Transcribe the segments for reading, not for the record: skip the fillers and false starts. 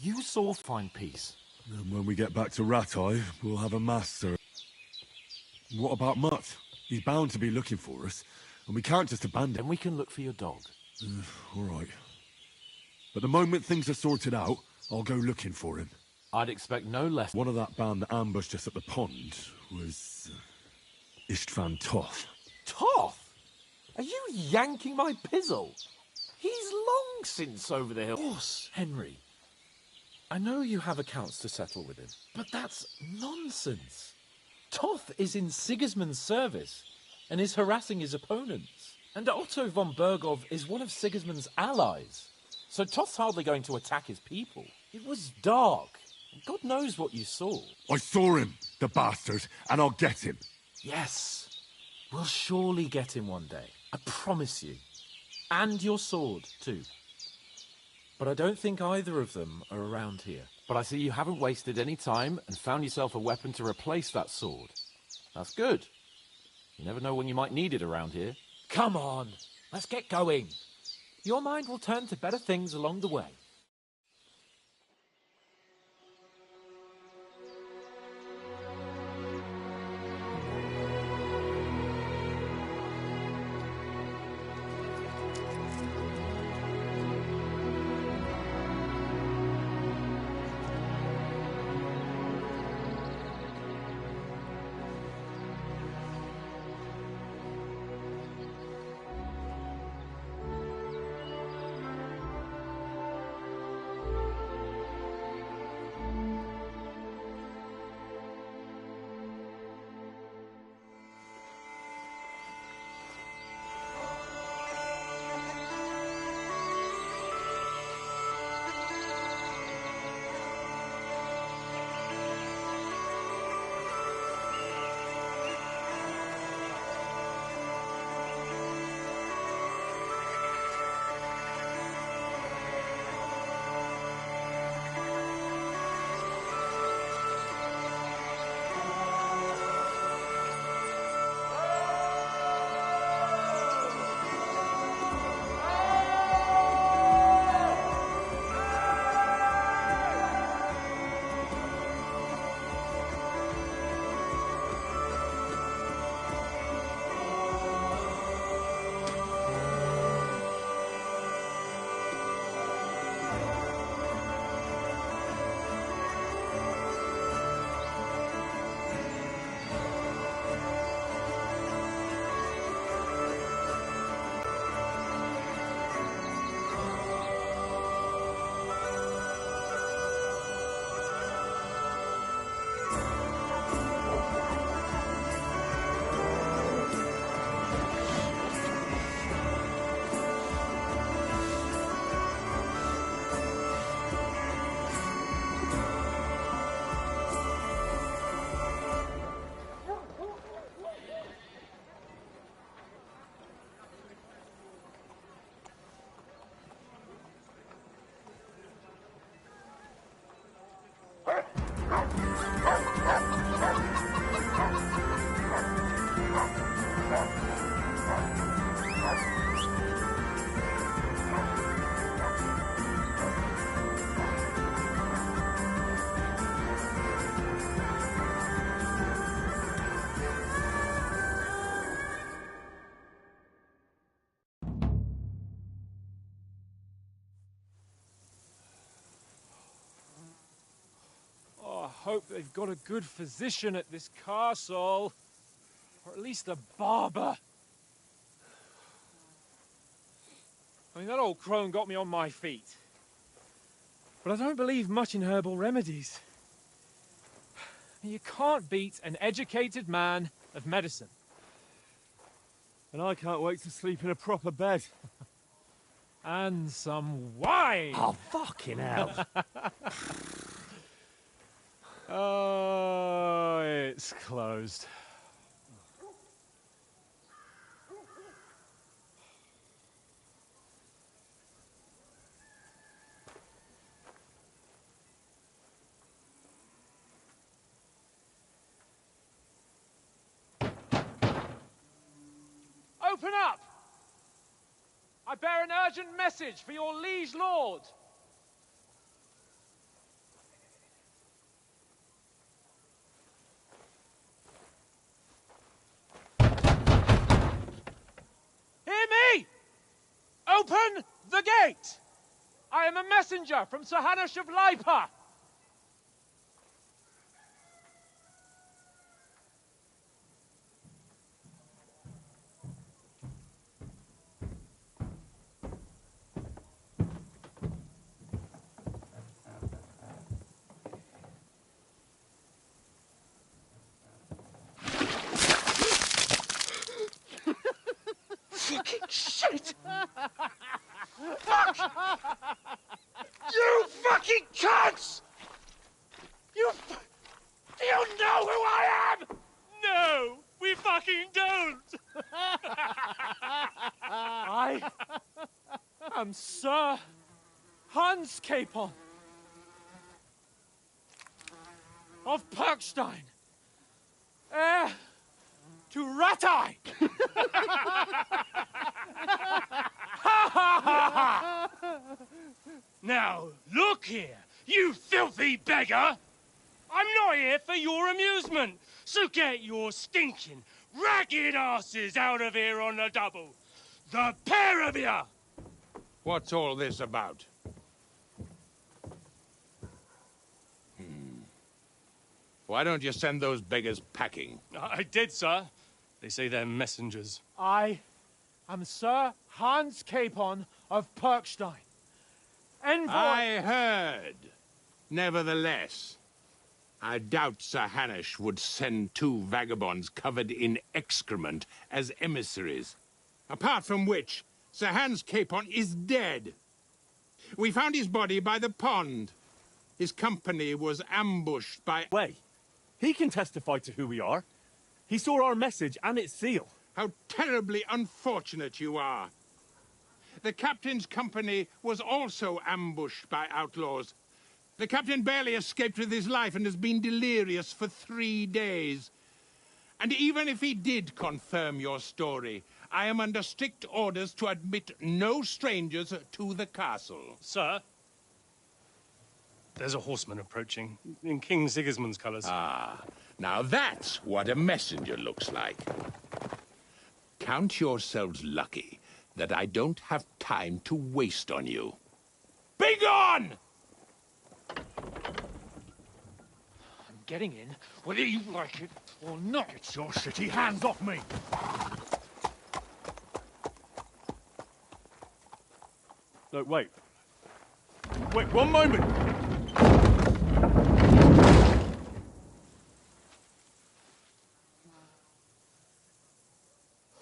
You saw find peace. And when we get back to Rattay, we'll have a master. What about Mutt? He's bound to be looking for us, and we can't just abandon him. Then we can look for your dog. All right. But the moment things are sorted out, I'll go looking for him. I'd expect no less. One of that band that ambushed us at the pond was... Istvan Toth. Toth? Are you yanking my pizzle? He's long since over the hill. Boss, Henry. I know you have accounts to settle with him, but that's nonsense. Toth is in Sigismund's service and is harassing his opponents. And Otto von Bergov is one of Sigismund's allies. So Toth's hardly going to attack his people. It was dark. God knows what you saw. I saw him, the bastard, and I'll get him. Yes. We'll surely get him one day. I promise you. And your sword, too. But I don't think either of them are around here. But I see you haven't wasted any time and found yourself a weapon to replace that sword. That's good. You never know when you might need it around here. Come on, let's get going. Your mind will turn to better things along the way. Hope they've got a good physician at this castle. Or at least a barber. I mean, that old crone got me on my feet. But I don't believe much in herbal remedies. You can't beat an educated man of medicine. And I can't wait to sleep in a proper bed. And some wine! Oh, fucking hell. Oh, it's closed. Open up! I bear an urgent message for your liege lord. gate! I am a messenger from Sir Hanush of Lipa! Fucking shit! Fuck! You fucking cunts! Do you know who I am? No, we fucking don't! I am Sir Hans Capon of Perkstein, heir to Ratai! Now, look here, you filthy beggar! I'm not here for your amusement, so get your stinking, ragged asses out of here on the double. The pair of you! What's all this about? Why don't you send those beggars packing? I did, sir. They say they're messengers. I am Sir Hans Capon of Perkstein, envoy... I heard. Nevertheless, I doubt Sir Hanush would send two vagabonds covered in excrement as emissaries. Apart from which, Sir Hans Capon is dead. We found his body by the pond. His company was ambushed by... Way. He can testify to who we are. He saw our message and its seal. How terribly unfortunate you are. The captain's company was also ambushed by outlaws. The captain barely escaped with his life and has been delirious for 3 days. And even if he did confirm your story, I am under strict orders to admit no strangers to the castle. Sir? There's a horseman approaching, in King Sigismund's colours. Ah, now that's what a messenger looks like. Count yourselves lucky that I don't have time to waste on you. Be gone! I'm getting in, whether you like it or not. Get your shitty hands off me! Look, wait. Wait, one moment!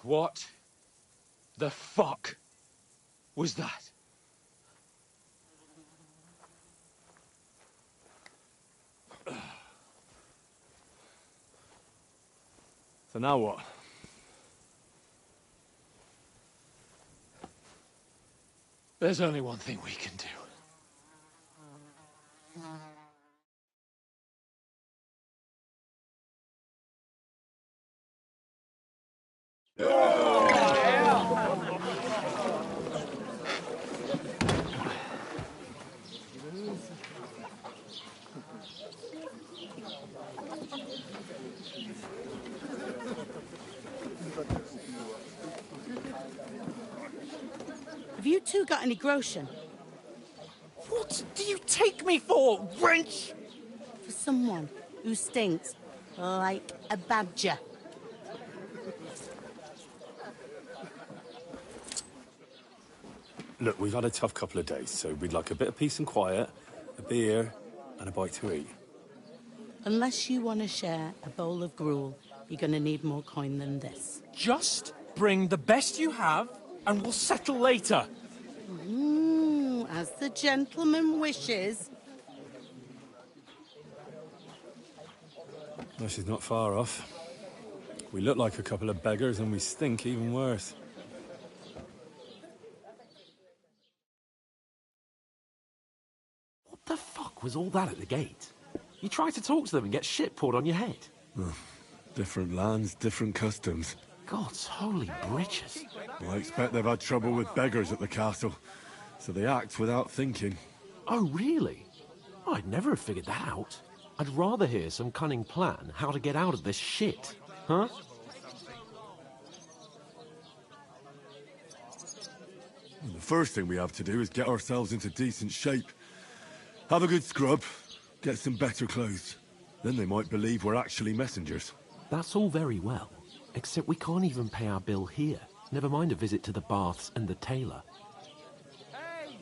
What the fuck was that? So now what? There's only one thing we can do. Have you two got any groschen? What do you take me for, wench? For someone who stinks like a badger. Look, we've had a tough couple of days, so we'd like a bit of peace and quiet, a beer, and a bite to eat. Unless you want to share a bowl of gruel, you're going to need more coin than this. Just bring the best you have, and we'll settle later. As the gentleman wishes. No, she's not far off. We look like a couple of beggars, and we stink even worse. What the fuck was all that at the gate? You try to talk to them and get shit poured on your head. Different lands, different customs. God's holy britches. Well, I expect they've had trouble with beggars at the castle, so they act without thinking. Oh, really? I'd never have figured that out. I'd rather hear some cunning plan how to get out of this shit, huh? And the first thing we have to do is get ourselves into decent shape. Have a good scrub, get some better clothes. Then they might believe we're actually messengers. That's all very well, except we can't even pay our bill here. Never mind a visit to the baths and the tailor. Hey!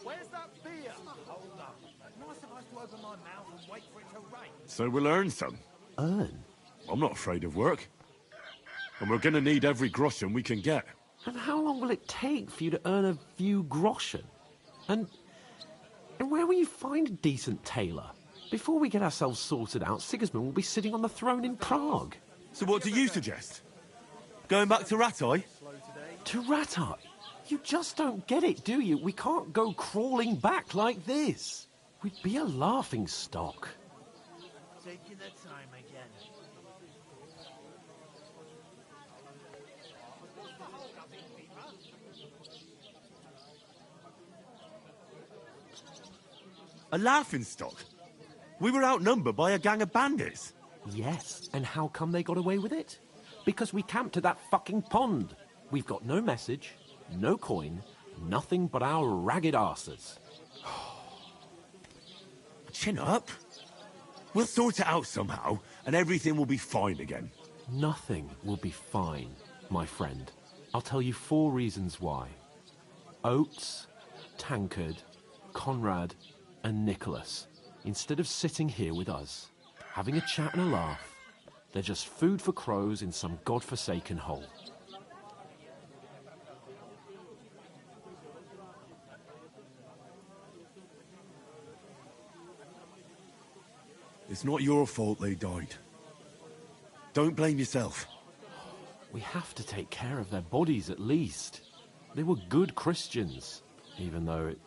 Where's that beer? Hold up. Am I supposed to open my mouth and wait for it to rain? So we'll earn some. Earn? I'm not afraid of work. And we're gonna need every groschen we can get. And how long will it take for you to earn a few groschen? And where will you find a decent tailor? Before we get ourselves sorted out, Sigismund will be sitting on the throne in Prague. So what do you suggest? Going back to Ratai? To Ratai? You just don't get it, do you? We can't go crawling back like this. We'd be a laughing stock. Taking their time again. A laughingstock? We were outnumbered by a gang of bandits. Yes, and how come they got away with it? Because we camped at that fucking pond. We've got no message, no coin, nothing but our ragged arses. Chin up. We'll sort it out somehow, and everything will be fine again. Nothing will be fine, my friend. I'll tell you 4 reasons why. Oates, Tankard, Conrad, and Nicholas, instead of sitting here with us, having a chat and a laugh, they're just food for crows in some godforsaken hole. It's not your fault they died. Don't blame yourself. We have to take care of their bodies at least. They were good Christians, even though it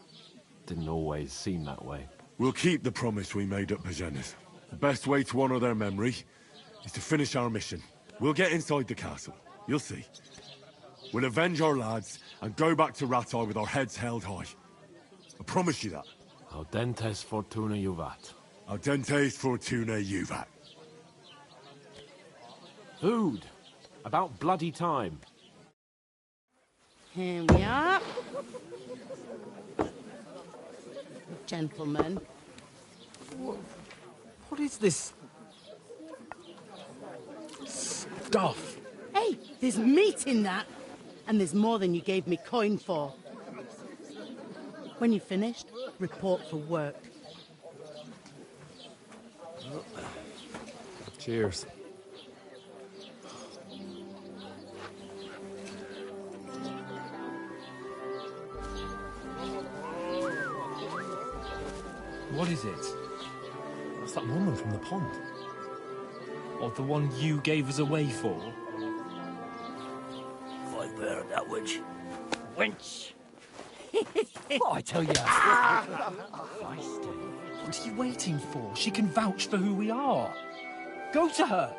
didn't always seem that way. We'll keep the promise we made at Pagenes. The best way to honor their memory is to finish our mission. We'll get inside the castle. You'll see. We'll avenge our lads and go back to Ratai with our heads held high. I promise you that. Audentes fortuna juvat. Audentes fortuna juvat. Food. About bloody time. Here we are. Gentlemen. What is this stuff? Hey, there's meat in that. And there's more than you gave me coin for. When you're finished, report for work. Cheers. What is it? It's that woman from the pond. Or the one you gave us away for? Fight better that witch. Wench! What I tell you? What are you waiting for? She can vouch for who we are. Go to her.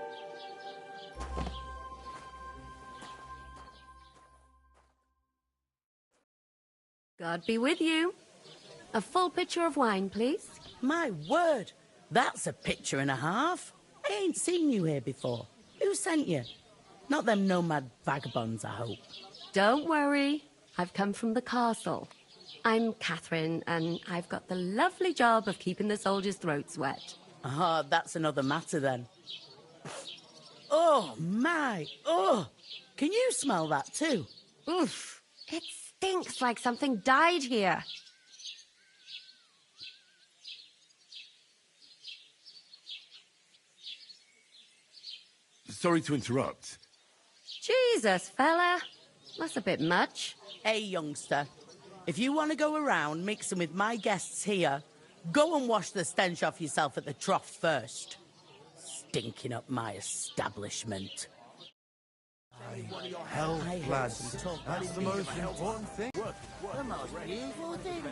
God be with you. A full pitcher of wine, please. My word, that's a picture and a half. I ain't seen you here before. Who sent you? Not them nomad vagabonds, I hope. Don't worry. I've come from the castle. I'm Catherine, and I've got the lovely job of keeping the soldiers' throats wet. Ah, that's another matter then. Oh, my. Oh, can you smell that too? Oof. It stinks like something died here. Sorry to interrupt. Jesus, fella. That's a bit much. Hey, youngster. If you want to go around mixing with my guests here, go and wash the stench off yourself at the trough first. Stinking up my establishment. Hell, lads. That's the most important thing. The most beautiful thing.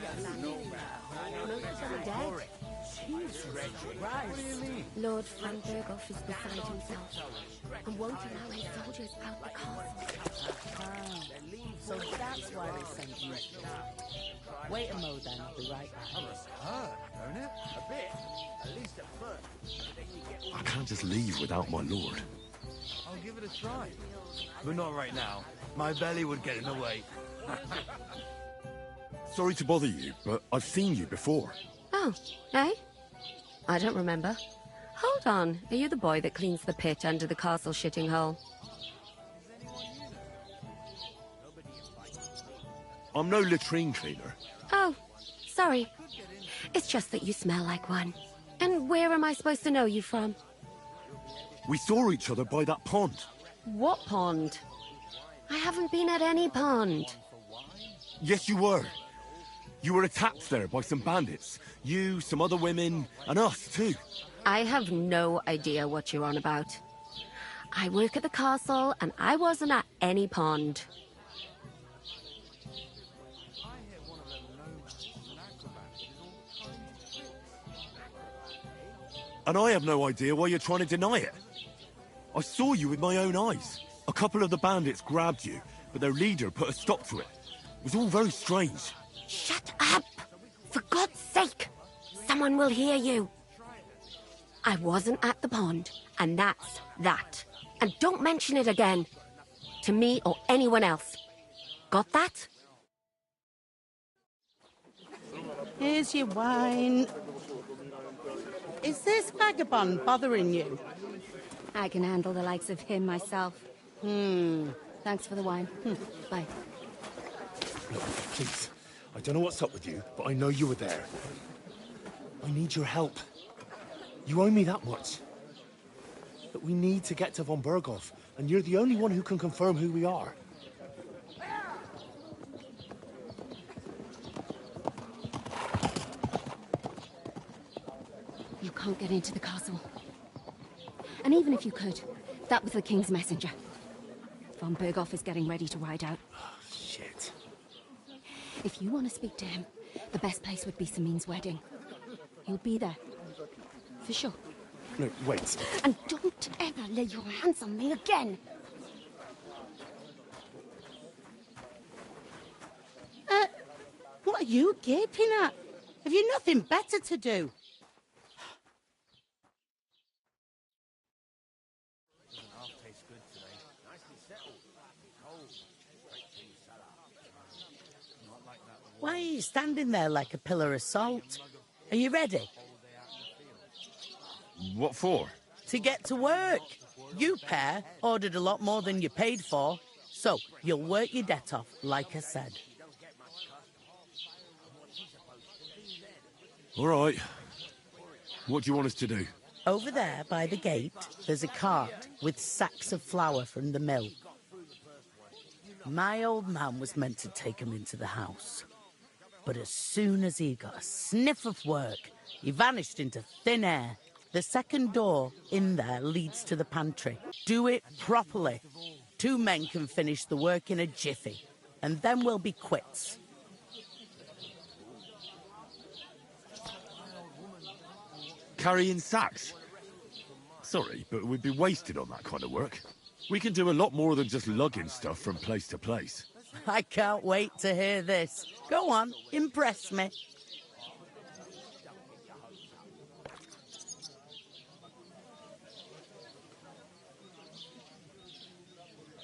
Lord Van Berghoff is beside himself and won't allow his soldiers out the castle. So that's why they sent you. Wait a mo then, I'll be right back. Don't it? A bit. At least at first. I can't just leave without my lord. I'll give it a try. But not right now. My belly would get in the way. sorry to bother you, but I've seen you before. Oh, eh? I don't remember. Hold on, are you the boy that cleans the pit under the castle shitting hole? I'm no latrine cleaner. Oh, sorry. It's just that you smell like one. And where am I supposed to know you from? We saw each other by that pond. What pond? I haven't been at any pond. Yes, you were. You were attacked there by some bandits. You, some other women, and us, too. I have no idea what you're on about. I work at the castle, and I wasn't at any pond. And I have no idea why you're trying to deny it. I saw you with my own eyes. A couple of the bandits grabbed you, but their leader put a stop to it. It was all very strange. Shut up! For God's sake! Someone will hear you. I wasn't at the pond, and that's that. And don't mention it again. To me or anyone else. Got that? Here's your wine. Is this vagabond bothering you? I can handle the likes of him myself. Thanks for the wine. Bye. Look, please. I don't know what's up with you, but I know you were there. I need your help. You owe me that much. But we need to get to von Berghoff, and you're the only one who can confirm who we are. You can't get into the castle. And even if you could, that was the King's messenger. Von Berghoff is getting ready to ride out. Oh, shit. If you want to speak to him, the best place would be Samin's wedding. He'll be there. For sure. No, wait. And don't ever lay your hands on me again! What are you gaping at? Have you nothing better to do? Why are you standing there like a pillar of salt? Are you ready? What for? To get to work. You pair ordered a lot more than you paid for, so you'll work your debt off, like I said. All right. What do you want us to do? Over there, by the gate, there's a cart with sacks of flour from the mill. My old man was meant to take 'em into the house. But as soon as he got a sniff of work, he vanished into thin air. The second door in there leads to the pantry. Do it properly. 2 men can finish the work in a jiffy, and then we'll be quits. Carrying sacks? Sorry, but we'd be wasted on that kind of work. We can do a lot more than just lugging stuff from place to place. I can't wait to hear this. Go on, impress me.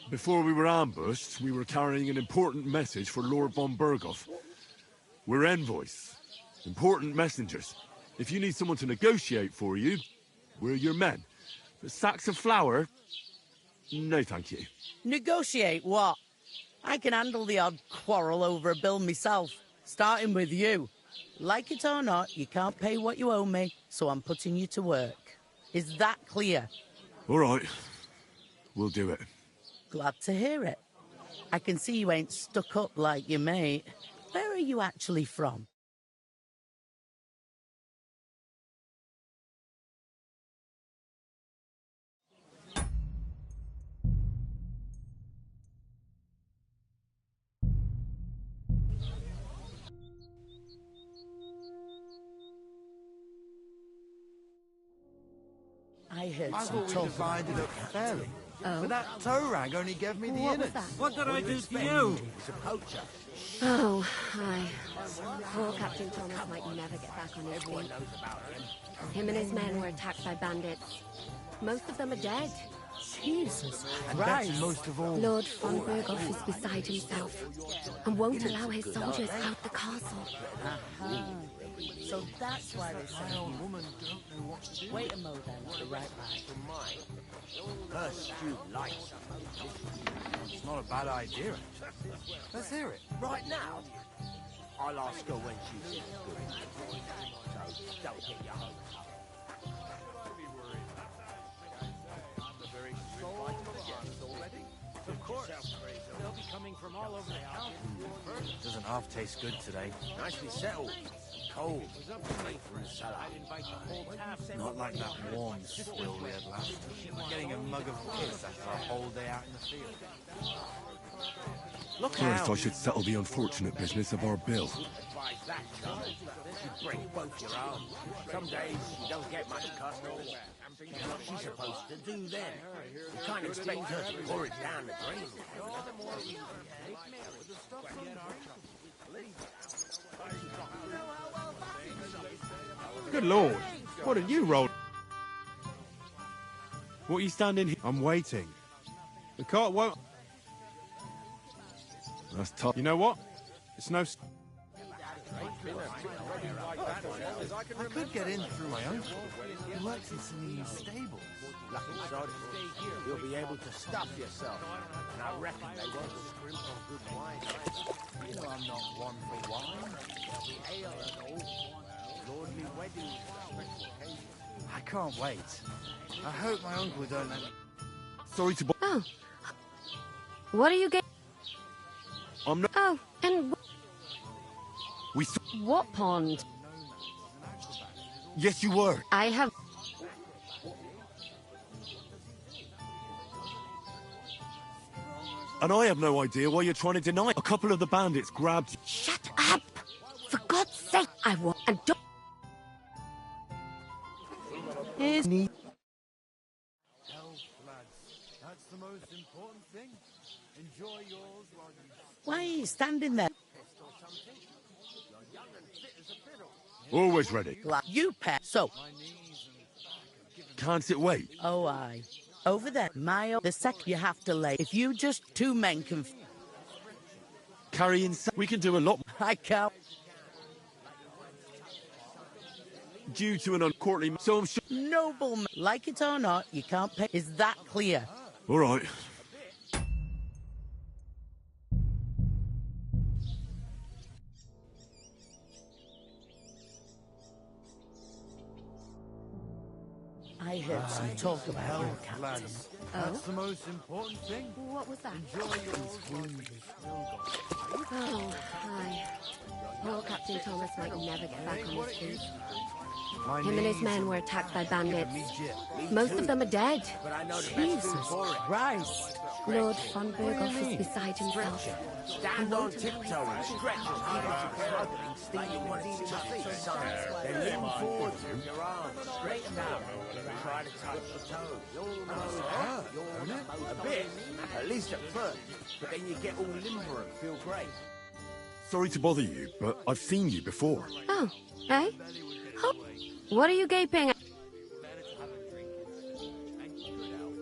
Before we were ambushed, we were carrying an important message for Lord von Berghoff. We're envoys, important messengers. If you need someone to negotiate for you, we're your men. But sacks of flour? No, thank you. Negotiate what? I can handle the odd quarrel over a bill myself, starting with you. Like it or not, you can't pay what you owe me, so I'm putting you to work. Is that clear? All right. We'll do it. Glad to hear it. I can see you ain't stuck up like your mate. Where are you actually from? I heard I some thought we talk. divided up fairly. Oh? But that tow rag only gave me the What was innards. that? What did I do to you? He's a poacher. Oh, hi. Poor Captain Thomas might never get back on his feet. Him and his men were attacked by bandits. Most of them are dead. Jesus And Christ. that's most of all. Lord von Berghoff is beside himself and won't allow his soldiers out the castle. Aha. So that's why they sent you. Wait a moment, I'll be right back. Her stew lights. It's not a bad idea. Let's hear it. Right now? I'll ask her when she's in good. So don't get your hopes up. Of course. They'll be coming from all over the house. Doesn't half taste good today. Nicely settled. Cold. Straight from the cellar. Not like that warm swill we had last. Like getting a mug of piss after a whole day out in the field. Look First, out. I should settle the unfortunate business of our bill. That time, you break both your arms. Some days you don't get much customers. What's she supposed to do then? You can't expect her to pour it down the drain. Good lord, what did you roll? What are you standing here? I'm waiting. The cart won't... That's tough. You know what? It's no... I could get in through my uncle. He works in some stables. Lucky sod. You'll be able to stuff yourself. And I reckon they won't scrimp on good wine. You know I'm not one for wine. There'll be ale and all. Lordly weddings. I can't wait. I hope my uncle don't let me... Sorry to... Oh. What are you getting? I'm not... Oh, and We... what pond? Yes, you were. I have... And I have no idea why you're trying to deny it. A couple of the bandits grabbed you. Shut up! For God's sake, I want... And don't... Here's me. That's the most important thing. Enjoy yours while you... Why are you standing there? Always ready. You pair. So, Can't it wait? oh, aye. Over there, the second you have to lay. If you just two men can... Carry in... We can do a lot I can't... due to an uncourtly... So I'm sure... Nobleman. Like it or not, you can't pay. Is that clear? All right. I heard some talk about your captain. Lads, that's the most important thing. What was that? Enjoy yours while you still got... Oh, hi. Poor Captain Thomas might never get back on his feet. My Him and his knees men were attacked by bandits. me jip. Most of them are dead. But I know the best Jesus food for it. Christ. Lord von Berghoff is beside himself. Stand on tiptoe and stretch as hard as you can. Sticking one into your feet. Then lean forward with your arms. Stretch out. Try to touch your toes. You'll know a bit, at least at first. But then you get all limber and feel great. Sorry to bother you, but I've seen you before. Oh, eh? Oh, what are you gaping at?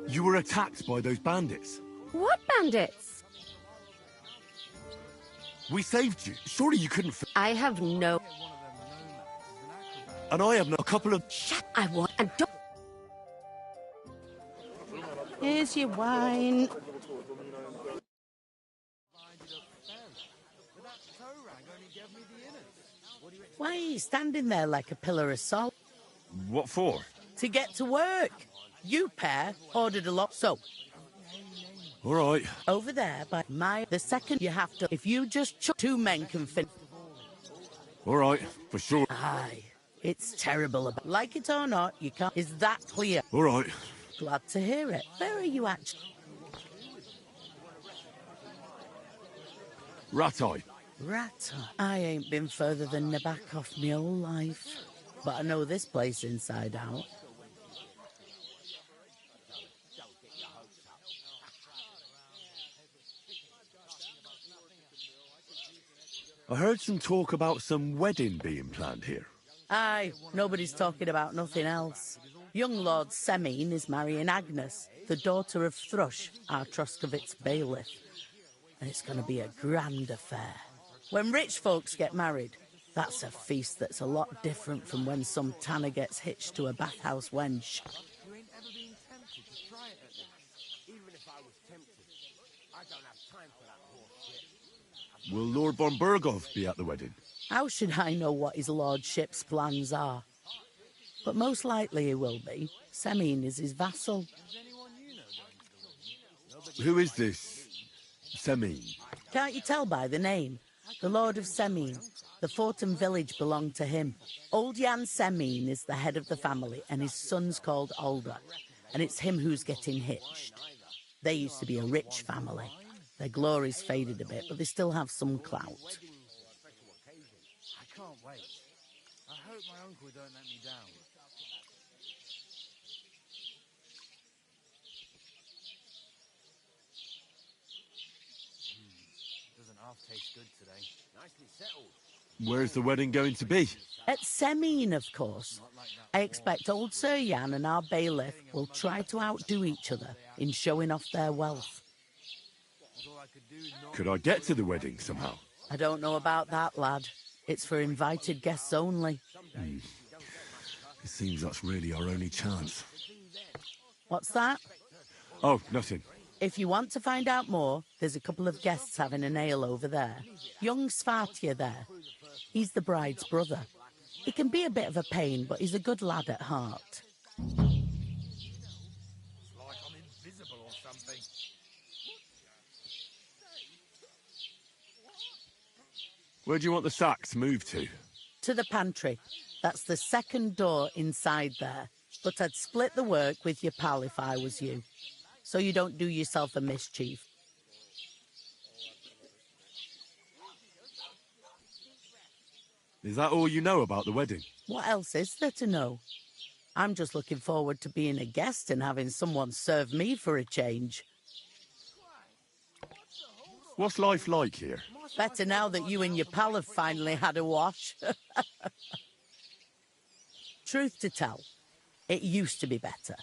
You were attacked by those bandits. What bandits? We saved you. Surely you couldn't... I have no... And I have no... A couple of... Shut! I want... And don't... Here's your wine. Why are you standing there like a pillar of salt? What for? To get to work. You pair ordered a lot. So, All right. over there by the second you have to... If you just two men can finish... All right. For sure. Aye. It's terrible. Like it or not, you can't... Is that clear? All right. Glad to hear it. Where are you actually? Rat-eye. Rat. I ain't been further than Nabokov my whole life. But I know this place inside out. I heard some talk about some wedding being planned here. Aye, nobody's talking about nothing else. Young Lord Semine is marrying Agnes, the daughter of Thrush, our Troskovitz bailiff. And it's going to be a grand affair. When rich folks get married, that's a feast that's a lot different from when some tanner gets hitched to a bathhouse wench. You ain't ever been tempted to try it at this. Even if I was tempted, I don't have time for that horse shit. Will Lord von Berghoff be at the wedding? How should I know what his lordship's plans are? But most likely he will be. Semine is his vassal. Who is this Semine? Can't you tell by the name? The Lord of Semine. The Fortin village belonged to him. Old Jan Semine is the head of the family, and his son's called Alder. And it's him who's getting hitched. They used to be a rich family. Their glory's faded a bit, but they still have some clout. I can't wait. I hope my uncle don't let me down. Doesn't half taste good today. Nicely settled. Where's the wedding going to be? At Semine, of course. I expect old Sir Jan and our bailiff will try to outdo each other in showing off their wealth. Could I get to the wedding somehow? I don't know about that, lad. It's for invited guests only. It seems that's really our only chance. What's that? Oh, nothing. If you want to find out more, there's a couple of guests having an ale over there. Young Svartje there. He's the bride's brother. He can be a bit of a pain, but he's a good lad at heart. It's like I'm invisible or something. Where do you want the sacks moved to? To the pantry. That's the second door inside there. But I'd split the work with your pal if I was you. So you don't do yourself a mischief. Is that all you know about the wedding? What else is there to know? I'm just looking forward to being a guest and having someone serve me for a change. What's life like here? Better now that you and your pal have finally had a wash. Truth to tell, it used to be better.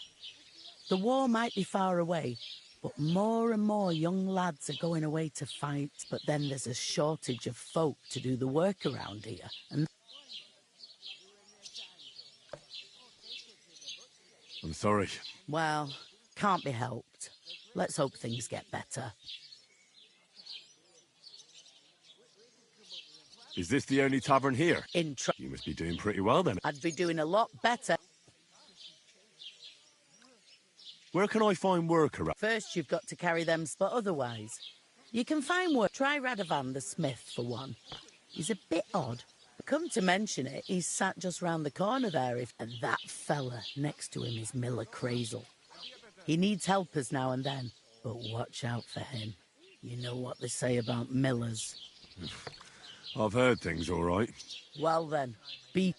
The war might be far away, but more and more young lads are going away to fight. But then there's a shortage of folk to do the work around here. And I'm sorry. well, can't be helped. Let's hope things get better. Is this the only tavern here? You must be doing pretty well then. I'd be doing a lot better. Where can I find work around? First, you've got to carry them, but otherwise, you can find work. Try Radovan the smith, for one. He's a bit odd. Come to mention it, he's sat just round the corner there, and that fella next to him is Miller Crazel. He needs helpers now and then, but watch out for him. You know what they say about Millers. I've heard things all right. Well then, be...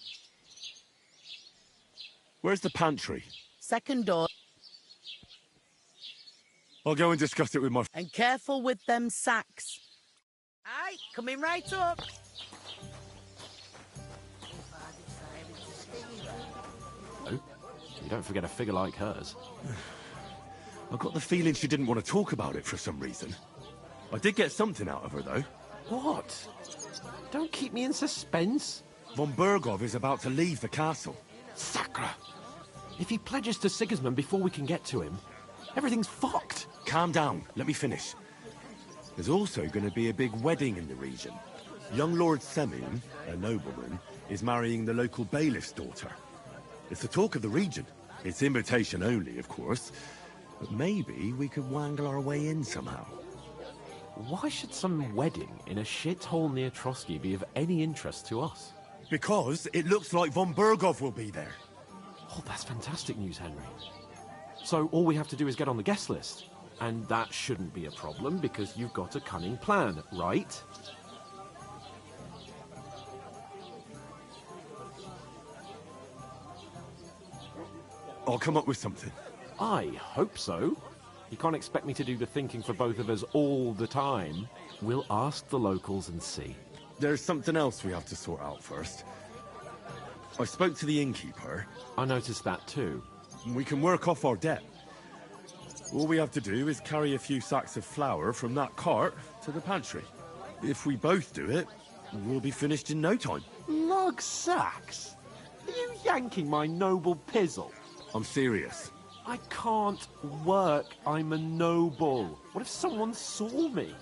Where's the pantry? Second door. I'll go and discuss it with my... And careful with them sacks. Aye, coming right up. Oh, you don't forget a figure like hers. I got the feeling she didn't want to talk about it for some reason. I did get something out of her, though. What? Don't keep me in suspense. Von Berghoff is about to leave the castle. Sacre! If he pledges to Sigismund before we can get to him, everything's fucked. Calm down. Let me finish. There's also going to be a big wedding in the region. Young Lord Semine, a nobleman, is marrying the local bailiff's daughter. It's the talk of the region. It's invitation only, of course. But maybe we could wangle our way in somehow. Why should some wedding in a shithole near Trotsky be of any interest to us? Because it looks like von Berghoff will be there. Oh, that's fantastic news, Henry. So all we have to do is get on the guest list. And that shouldn't be a problem because you've got a cunning plan, right? I'll come up with something. I hope so. You can't expect me to do the thinking for both of us all the time. We'll ask the locals and see. There's something else we have to sort out first. I spoke to the innkeeper. I noticed that too. and we can work off our debt. All we have to do is carry a few sacks of flour from that cart to the pantry. If we both do it, we'll be finished in no time. Lug sacks? Are you yanking my noble pizzle? I'm serious. I can't work. I'm a noble. What if someone saw me?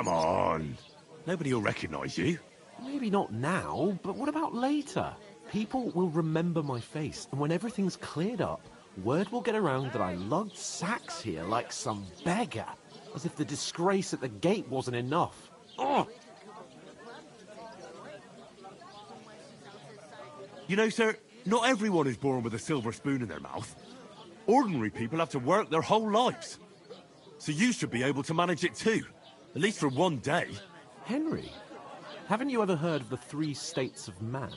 Come on. Nobody will recognize you. Maybe not now, but what about later? People will remember my face, and when everything's cleared up, word will get around that I lugged sacks here like some beggar, as if the disgrace at the gate wasn't enough. Ugh! You know, sir, Not everyone is born with a silver spoon in their mouth. Ordinary people have to work their whole lives. So you should be able to manage it too. At least for one day. Henry, haven't you ever heard of the 3 states of man?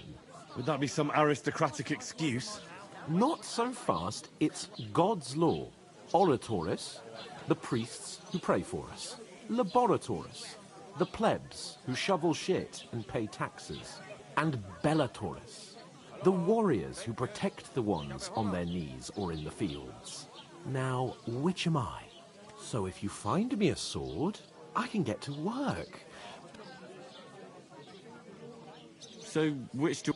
Would that be some aristocratic excuse? Not so fast. It's God's law. Oratoris, the priests who pray for us. Laboratoris, the plebs who shovel shit and pay taxes. And Bellatoris, the warriors who protect the ones on their knees or in the fields. Now, which am I? So if you find me a sword, I can get to work. So, which do...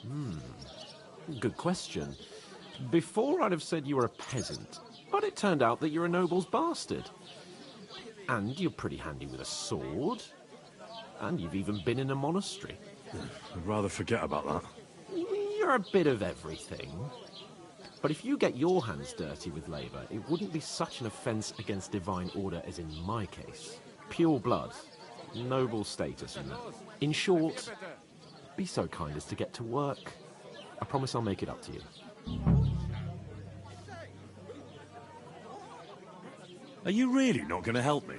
Good question. Before I'd have said you were a peasant, but it turned out that you're a noble's bastard. And you're pretty handy with a sword. And you've even been in a monastery. I'd rather forget about that. You're a bit of everything. But if you get your hands dirty with labour, it wouldn't be such an offence against divine order as in my case. Pure blood. Noble status, you know. In short, be so kind as to get to work. I promise I'll make it up to you. Are you really not going to help me?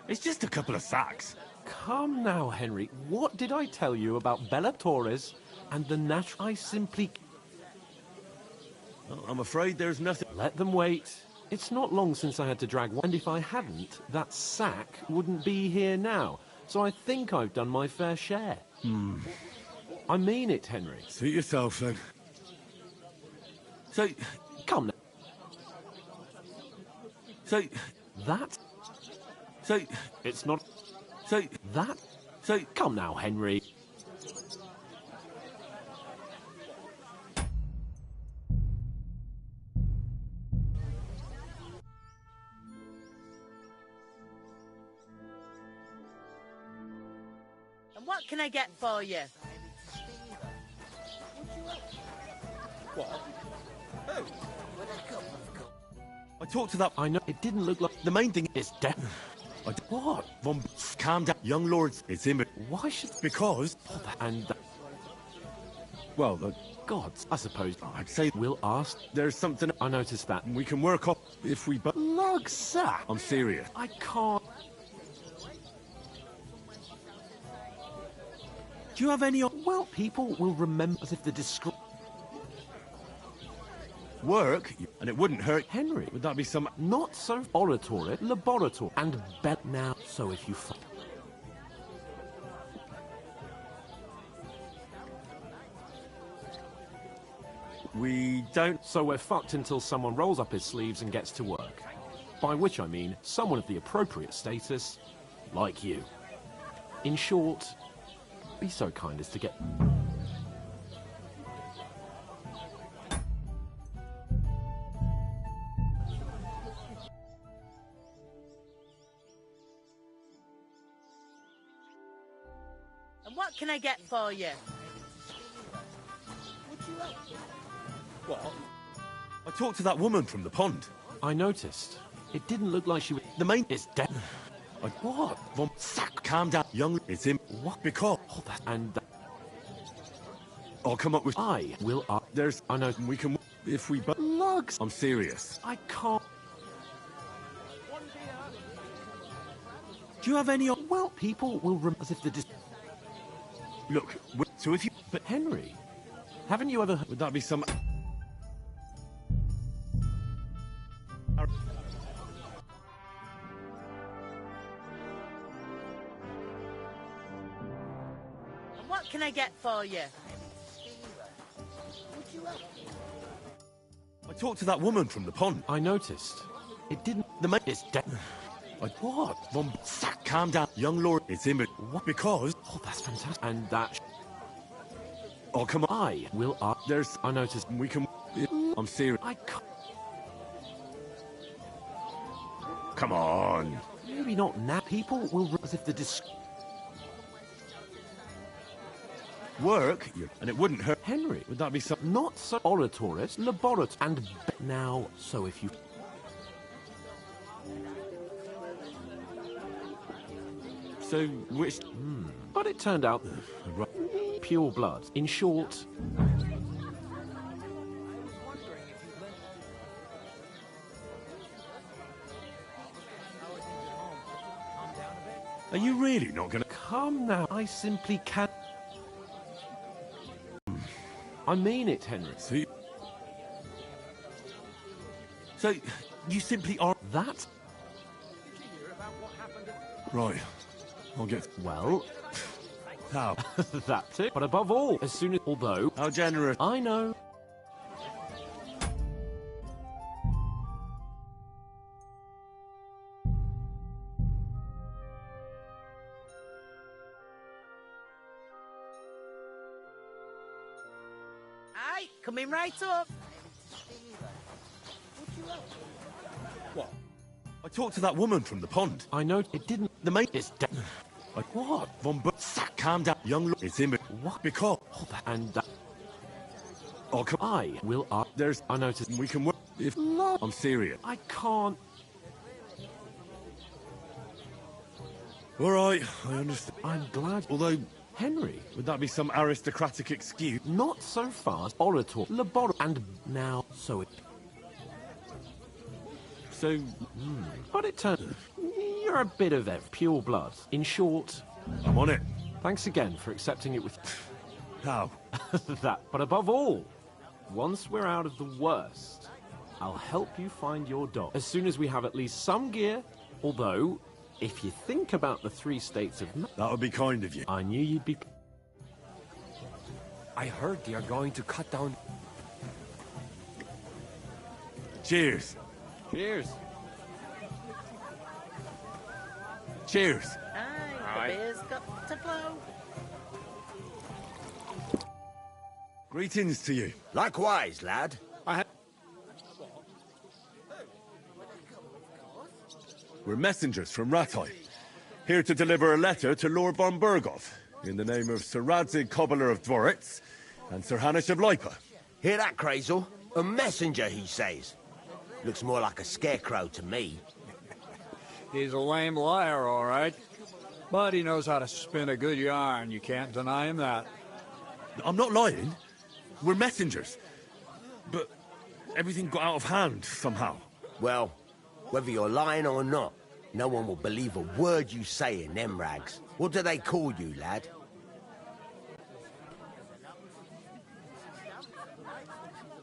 It's just a couple of sacks. Come now, Henry. What did I tell you about Bella Torres and the natural... I simply... Well, I'm afraid there's nothing... Let them wait. It's not long since I had to drag one, and if I hadn't, that sack wouldn't be here now. So I think I've done my fair share. I mean it, Henry. Suit yourself, then. So... Come now. So... That... So... It's not... So... That... So... Come now, Henry. And what can I get for you? What? Oh. I talked to that... I know, it didn't look like... The main thing It's death. What? Von... Calm down. Young lords, it's him. Why should... Because... And... Well, gods, I suppose. I'd say... We'll ask. There's something... I noticed that. We can work up if we... Lug, sir. I'm serious. I can't... Do you have any... Well, people will remember as if the description... Work? And it wouldn't hurt... Henry. Would that be some... Not so oratory, laboratory, and bet now. So if you... We don't... So we're fucked until someone rolls up his sleeves and gets to work. By which I mean someone of the appropriate status, like you. In short, be so kind as to get... And what can I get for you? What? I talked to that woman from the pond. I noticed. It didn't look like she was... The main... It's dead. What? Von... Sack. Calm down. Young... It's him. What? Because... Oh, that... And... I'll come up with... I will... There's... I know... We can... If we... Lugs. I'm serious. I can't... Do you have any... Well, people will remember as if the... Look, so if you... But Henry, haven't you ever... Would that be some... And what can I get for you? I talked to that woman from the pond. I noticed. It didn't... The mate... It's dead. What? Von... Sack. Calm down. Young lord... It's him. What? Because... Oh, that's fantastic. And that... Oh, come on. I will... There's... I noticed. We can... I'm serious. I can't... Come on. Maybe not now. People will... As if the... Work? And it wouldn't hurt... Henry. Would that be some... Not so... Oratoris, laboratory, and... Now, so if you... So, which... But it turned out... Pure blood. In short... Are you really not gonna... Come now, I simply can't. I mean it, Henry. See? So, you simply are... That? Right. I'll get... Well... How? That's it. But above all, as soon as... Although... How generous. I know. Aye, coming right up. What? I talked to that woman from the pond. I know it didn't... The mate It's dead. Like what? Calm down. Young look. It's in... What? Because... Oh, that... And that... Oh, come... I will... There's... I noticed... We can work... If... No. I'm serious. I can't... All right, I understand. I'm glad... Although... Henry... Would that be some aristocratic excuse? Not so fast. Orator, laboratory, and now, so it... So... But it turns... You're a bit of pure blood. In short... I'm on it. Thanks again for accepting it with... How? That. But above all, once we're out of the worst, I'll help you find your dog. As soon as we have at least some gear, although, if you think about the 3 states of... That would be kind of you. I knew you'd be... I heard they are going to cut down... Cheers. Cheers. Cheers. Aye, the beer's got to flow. Greetings to you. Likewise, lad. We're messengers from Ratai, here to deliver a letter to Lord von Burgov, in the name of Sir Radzig, Cobbler of Dworitz, and Sir Hanish of Lipa. Hear that, Crazel? A messenger, he says. Looks more like a scarecrow to me. He's a lame liar, all right. But he knows how to spin a good yarn. You can't deny him that. I'm not lying. We're messengers. But everything got out of hand, somehow. Well, whether you're lying or not, no one will believe a word you say in them rags. What do they call you, lad?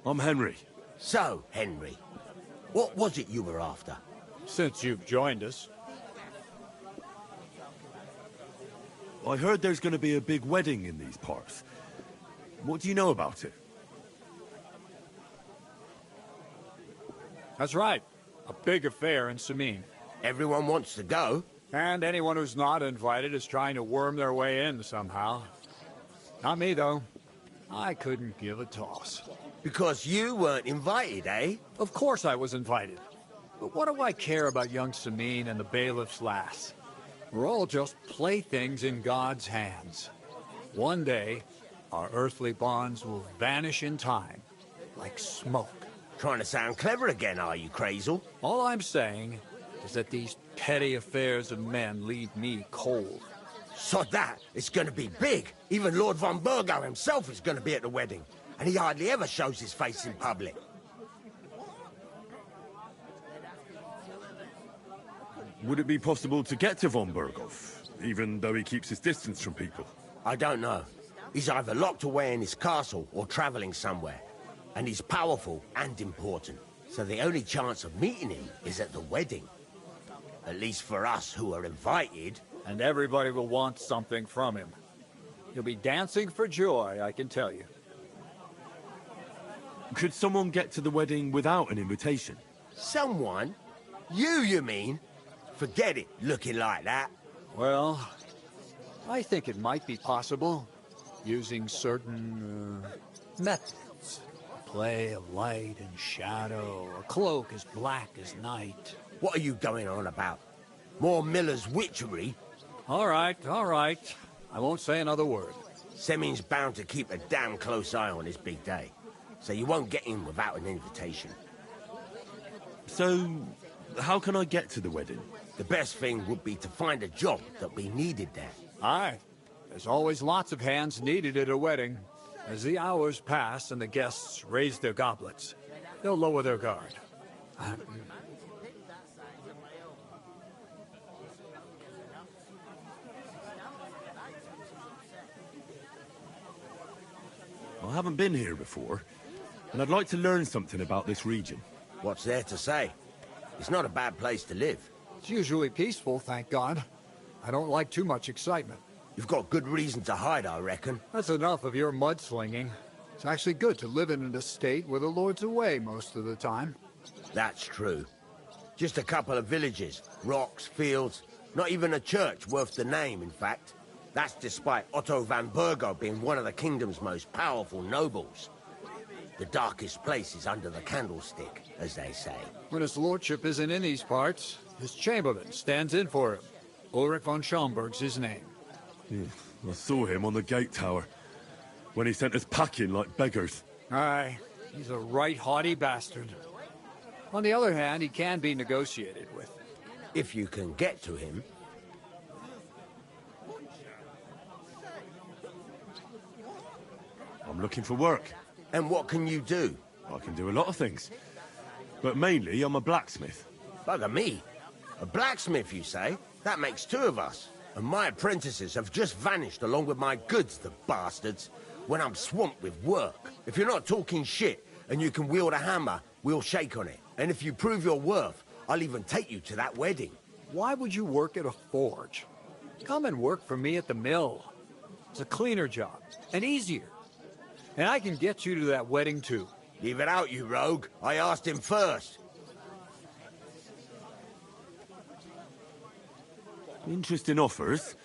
I'm Henry. So, Henry, what was it you were after? Since you've joined us. I heard there's going to be a big wedding in these parts. What do you know about it? That's right. A big affair in Sameen. Everyone wants to go. And anyone who's not invited is trying to worm their way in somehow. Not me, though. I couldn't give a toss. Because you weren't invited, eh? Of course I was invited. But what do I care about young Sameen and the bailiff's lass? We're all just playthings in God's hands. One day, our earthly bonds will vanish in time, like smoke. Trying to sound clever again, are you, Crazel? All I'm saying is that these petty affairs of men leave me cold. Sod that, it's gonna be big. Even Lord von Burgo himself is gonna be at the wedding. And he hardly ever shows his face in public. Would it be possible to get to von Burgov, even though he keeps his distance from people? I don't know. He's either locked away in his castle or traveling somewhere. And he's powerful and important. So the only chance of meeting him is at the wedding. At least for us who are invited. And everybody will want something from him. He'll be dancing for joy, I can tell you. Could someone get to the wedding without an invitation? Someone? You mean? Forget it, looking like that. Well, I think it might be possible, using certain methods. A play of light and shadow, a cloak as black as night. What are you going on about? More Miller's witchery? All right. I won't say another word. Semin's bound to keep a damn close eye on his big day, so you won't get in without an invitation. So, how can I get to the wedding? The best thing would be to find a job that we needed there. Aye. There's always lots of hands needed at a wedding. As the hours pass and the guests raise their goblets, they'll lower their guard. I haven't been here before, and I'd like to learn something about this region. What's there to say? It's not a bad place to live. It's usually peaceful, thank God. I don't like too much excitement. You've got good reason to hide, I reckon. That's enough of your mudslinging. It's actually good to live in an estate where the Lord's away most of the time. That's true. Just a couple of villages, rocks, fields, not even a church worth the name, in fact. That's despite Otto van Burgo being one of the kingdom's most powerful nobles. The darkest place is under the candlestick, as they say. When his lordship isn't in these parts, his chamberlain stands in for him. Ulrich von Schaumburg's his name. I saw him on the gate tower, when he sent us packing like beggars. Aye, he's a right haughty bastard. On the other hand, he can be negotiated with. If you can get to him. I'm looking for work. And what can you do? I can do a lot of things. But mainly, I'm a blacksmith. Bugger me. A blacksmith, you say? That makes two of us. And my apprentices have just vanished along with my goods, the bastards. When I'm swamped with work. If you're not talking shit and you can wield a hammer, we'll shake on it. And if you prove your worth, I'll even take you to that wedding. Why would you work at a forge? Come and work for me at the mill. It's a cleaner job, and easier. And I can get you to that wedding, too. Leave it out, you rogue. I asked him first. Interesting offers.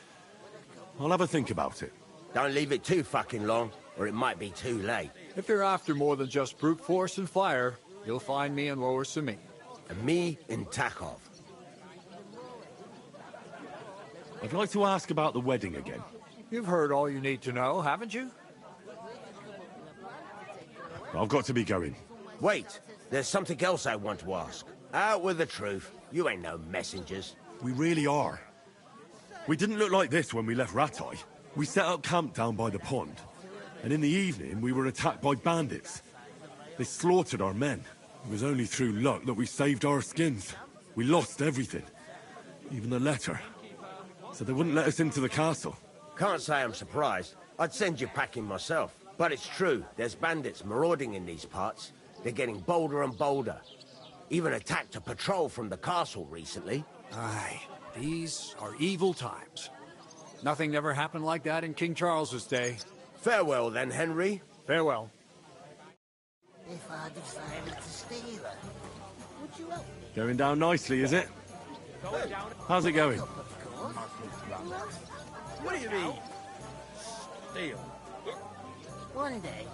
I'll have a think about it. Don't leave it too fucking long, or it might be too late. If you're after more than just brute force and fire, you'll find me in Lower Samine. And me in Takov. I'd like to ask about the wedding again. You've heard all you need to know, haven't you? I've got to be going. Wait, there's something else I want to ask. Out with the truth. You ain't no messengers. We really are. We didn't look like this when we left Ratai. We set up camp down by the pond, and in the evening we were attacked by bandits. They slaughtered our men. It was only through luck that we saved our skins. We lost everything, even the letter. So they wouldn't let us into the castle. Can't say I'm surprised. I'd send you packing myself. But it's true, there's bandits marauding in these parts. They're getting bolder and bolder. Even attacked a patrol from the castle recently. Aye, these are evil times. Nothing ever happened like that in King Charles's day. Farewell then, Henry. Farewell. If I decided to steal her, would you help me? Going down nicely, is it? How's it going? What do you mean? Steal? One day,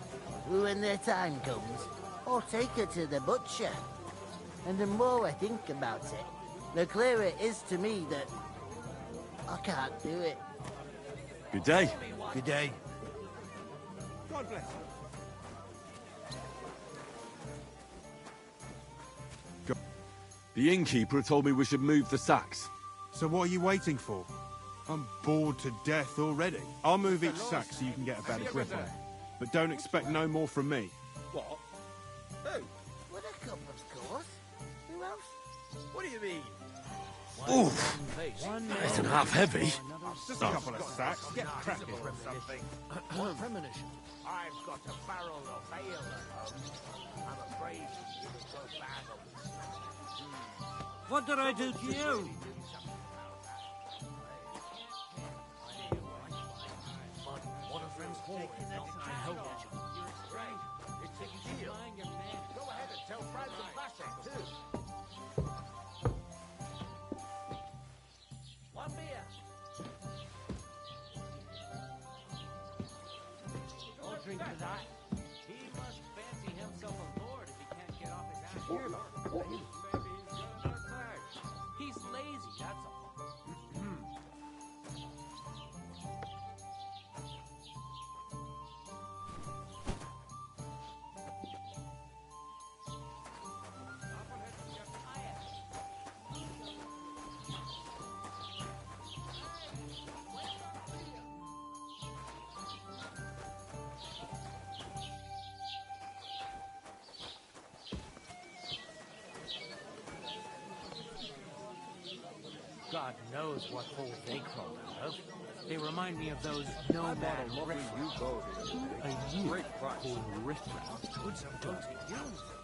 when their time comes, I'll take her to the butcher. And the more I think about it, the clearer it is to me that I can't do it. Good day. Good day. God bless you. The innkeeper told me we should move the sacks. So what are you waiting for? I'm bored to death already. I'll move each sack so you can get a better grip on it. But don't expect no more from me. What? Who? Would I come, of course? Who else? What do you mean? Oof. It's not half heavy. Just a couple of sacks. Get cracking. What premonition? I've got a barrel of ale at home. I'm afraid it will go bad. What did I do to you? What a friend's for. I hope. It's a deal. Go ahead and tell Franz and Vasek, too. One beer. Don't drink to that. He must fancy himself a lord if he can't get off his ass. He's lazy, that's all. God knows what hole they crawled out of. They remind me of those nomad riffraff. Who are you calling riffraff?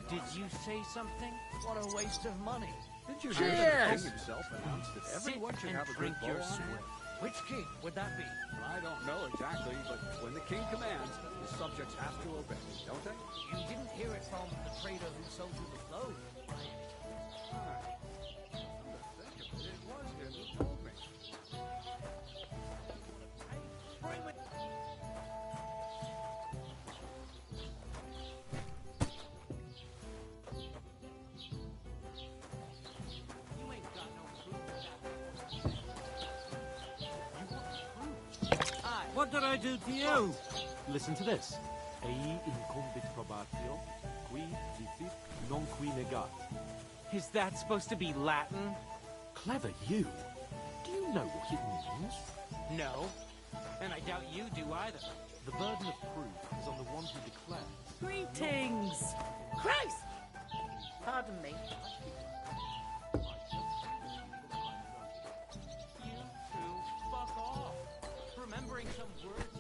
Did you say something? What a waste of money. Did you hear hear that that the the king king himself announced that everyone everyone should should have have a drink your swill? Which king would that be? I don't know exactly, but when the king commands, his subjects have to obey, don't they? You didn't hear it from the trader who sold you the clothes. It was him who told me. What did I do to you? Listen to this. Ei incumbit probatio, qui dicit, non qui negat. Is that supposed to be Latin? Clever you. Do you know what it means? No. And I doubt you do either. The burden of proof is on the one who declares. Greetings! Christ! Pardon me. You two, fuck off. Remembering some words.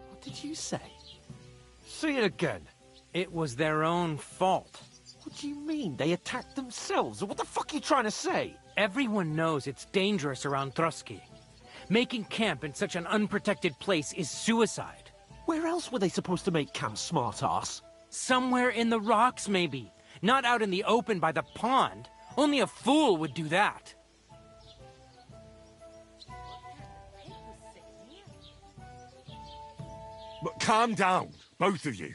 What did you say? Say it again. It was their own fault. What do you mean? They attacked themselves? What the fuck are you trying to say? Everyone knows it's dangerous around Trotsky. Making camp in such an unprotected place is suicide. Where else were they supposed to make camp, smart-ass? Somewhere in the rocks, maybe. Not out in the open by the pond. Only a fool would do that. But calm down, both of you.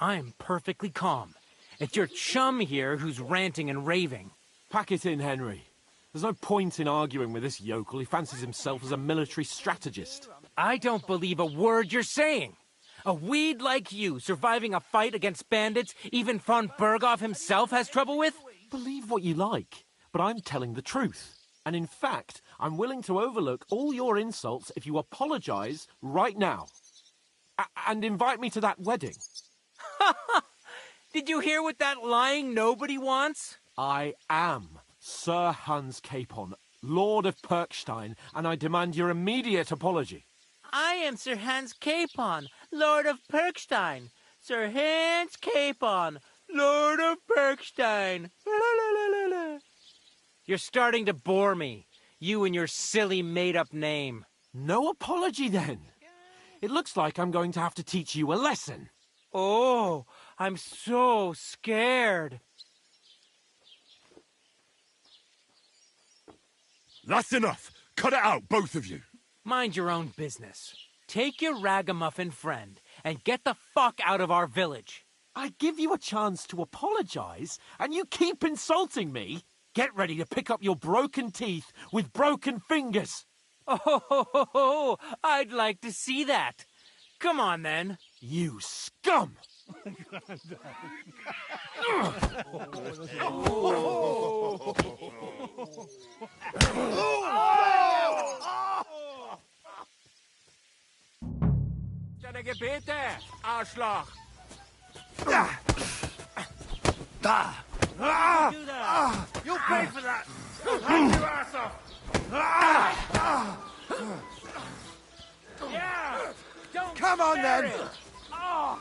I'm perfectly calm. It's your chum here who's ranting and raving. Pack it in, Henry. There's no point in arguing with this yokel. He fancies himself as a military strategist. I don't believe a word you're saying. A weed like you surviving a fight against bandits even von Berghoff himself has trouble with? Believe what you like, but I'm telling the truth. And in fact, I'm willing to overlook all your insults if you apologize right now. And invite me to that wedding. Did you hear what that lying nobody wants? I am Sir Hans Capon, Lord of Perkstein, and I demand your immediate apology. I am Sir Hans Capon, Lord of Perkstein. Sir Hans Capon, Lord of Perkstein. You're starting to bore me. You and your silly made-up name. No apology, then. It looks like I'm going to have to teach you a lesson. Oh, I'm so scared. That's enough. Cut it out, both of you. Mind your own business. Take your ragamuffin friend and get the fuck out of our village. I give you a chance to apologize, and you keep insulting me. Get ready to pick up your broken teeth with broken fingers. Oh, I'd like to see that. Come on, then. You scum! Deine Gebete, Arschloch! You'll pay for that! Hand your ass off! Yeah! Don't Come on, spare then. it. Oh!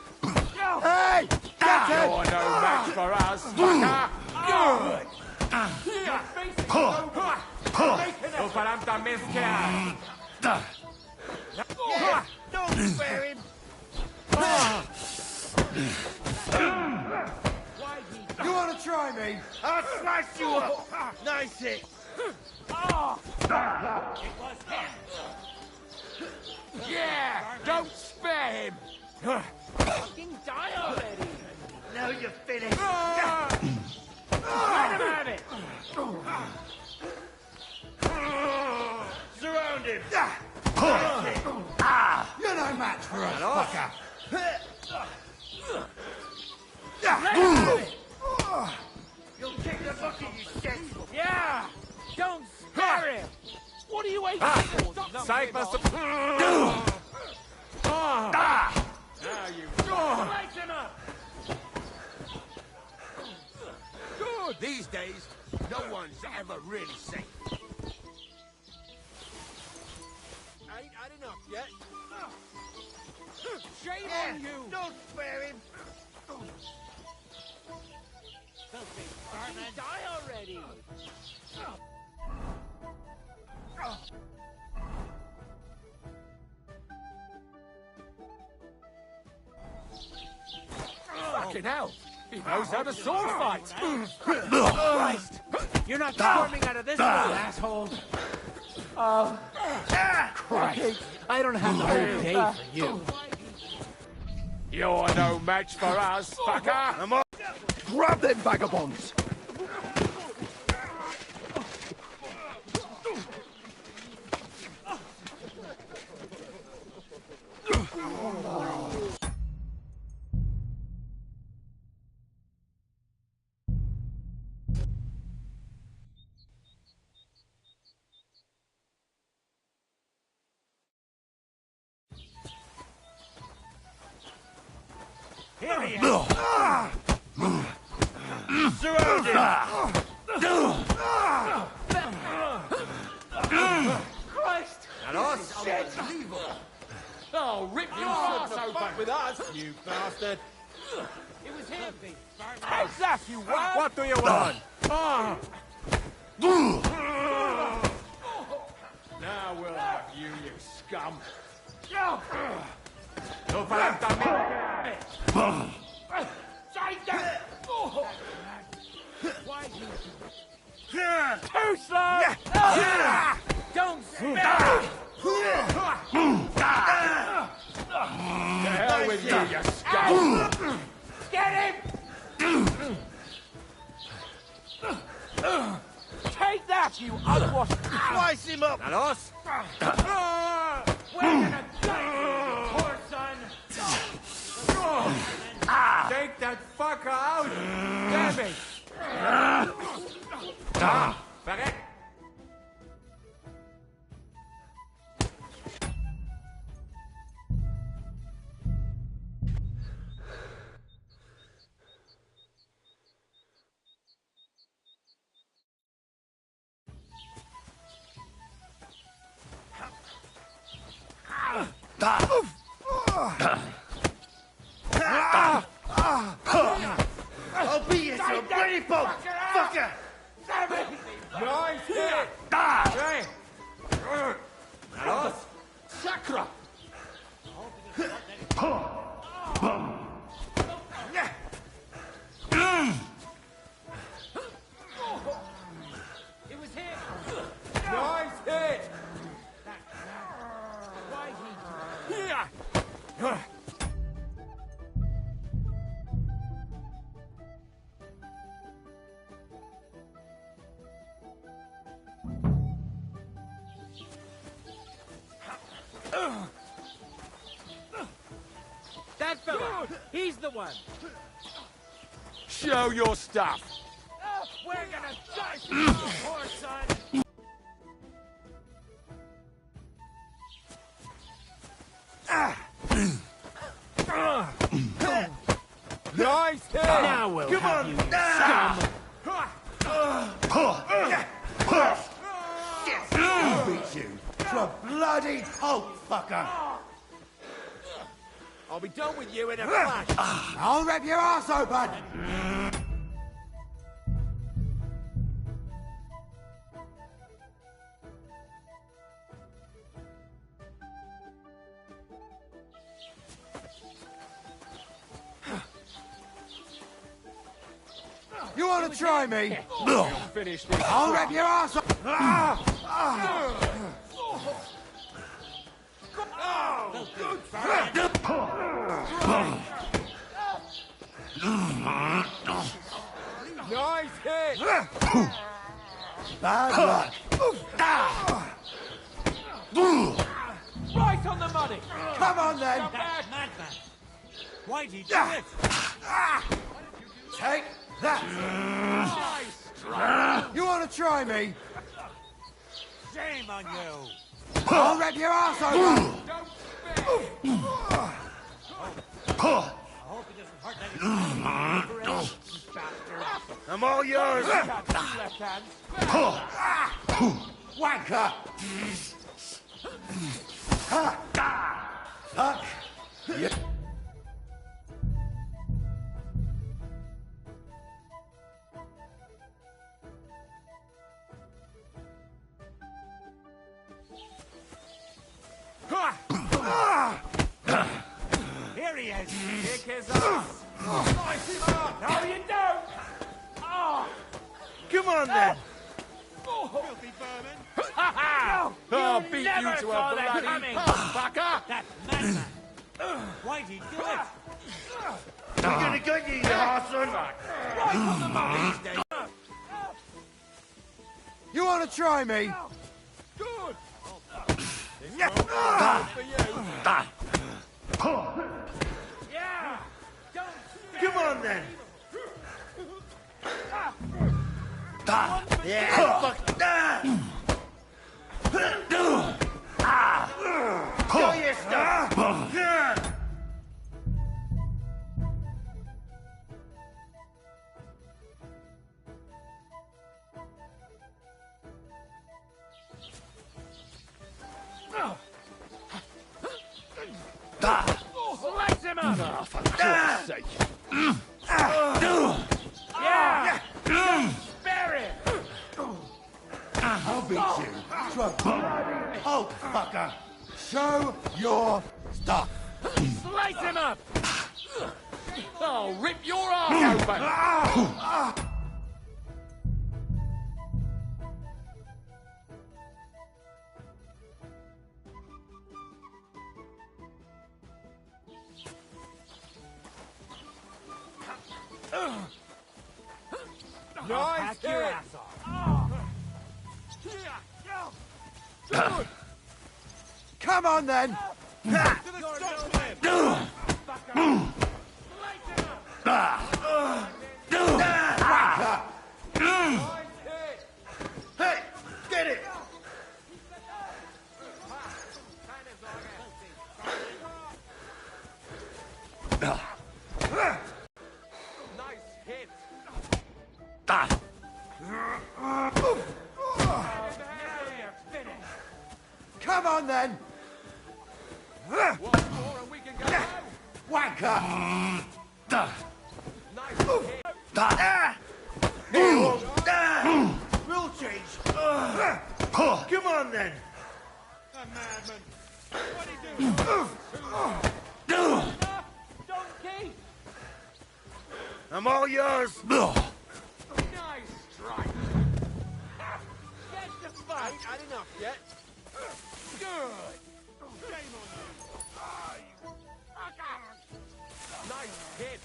Hey! Get it! You're no match for us, fucker! Good! Your face is over! Du verdammter Mistkerl! Yeah, don't spare him! You want to try me? I'll slice you up! Nice hit! Oh! It was him! Yeah! Don't spare him! Fucking die already! Now you're finished! Let him have it! Surround him! You're no match for us, fucker! You'll kick the bucket, you shit! Yeah! Don't spare him! What are you waiting for? Stop Save us! Now you... Light him up! These days, no one's ever really safe. I ain't had enough yet. Shame on you! Don't spare him! Filthy vermin! Die already! Fucking hell! He knows how to sword fight! Christ! You're not storming out of this one, asshole! Oh, Christ! I don't have the whole day for you. You're no match for us, fucker! Come on! Grab them vagabonds! Here he is! Surrounded! Christ! And us? Shit! Oh, rip your ass open with us, you bastard! It was him! Take that, you wag! What do you want? Now we'll have you, you scum! No falta Too slow! Don't spare! To hell with you, you scum! Get him! Take that, you unwashed! Slice him up! And us? We're gonna die, you poor son! Take that fucker out! Damn it! Verreck! I'll beat you to a bloody pulp! Fucker! Nice hit! Hey! And us? Sacra! It was him! Nice hit! Why Here! That fella! He's the one! Show your stuff! We're gonna die for you, poor son! Nice hit! Now we'll have you, scum! I'll beat you to a bloody pulp, fucker! I'll be done with you in a flash! I'll rip your ass open! You want to try me? We'll finish this. I'll rip your ass open! Nice hit! Bad luck! Right on the money! Come on then! Madman! Why'd he do it? Take that! You want to try me? Shame on you! I'll rip your ass open! hope he doesn't hurt any bastard. I'm all yours. Left hand. Wanker! Fuck! Yeah. Here he is. Kick his ass. Slice him up. No, you don't. Oh. Come on then. Filthy vermin. I'll beat you to a bloody fucker! That madman. Why'd he do it? I'm gonna get you, you arsehole. Right on the money. You wanna try me? Good. Yeah. Yeah. Come on then. Yeah, fuck that. Do your stuff. Slice him up. Oh, for God's sake. Yeah. Spare him. I'll beat you. Oh, fucker. Show your stuff. Slice him up. I'll rip your arm open. Nice your ass off. Come on then. Hey, get it. Nice hit. Come on then. One more and we can go home. Wanker. Nice hit. Rule change. Come on then. A madman. What'd he do? Donkey. I'm all yours. Nice strike. Get the fight. Ain't had enough yet. Good. Shame on you. Nice hit.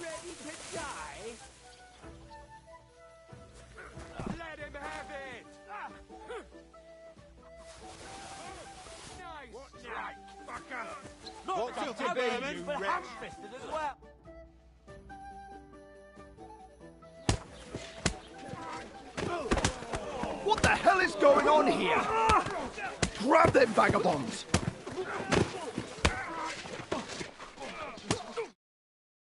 Ready to die? Let him have it. Nice strike, fucker. Look, What's your vermin? but ham-fisted as well. What the hell is going on here? Grab them vagabonds!